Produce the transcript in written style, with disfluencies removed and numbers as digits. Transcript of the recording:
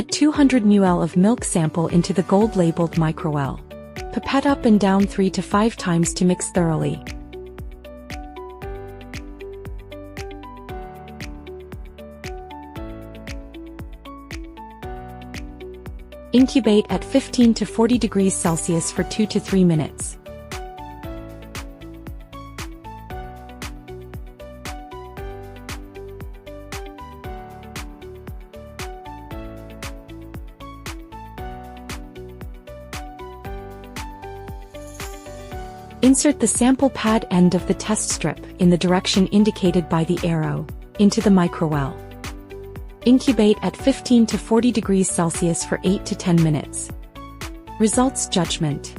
Add 200 ml of milk sample into the gold-labeled microwell. Pipette up and down 3 to 5 times to mix thoroughly. Incubate at 15 to 40 degrees Celsius for 2 to 3 minutes. Insert the sample pad end of the test strip in the direction indicated by the arrow into the microwell. Incubate at 15 to 40 degrees Celsius for 8 to 10 minutes. Results judgment.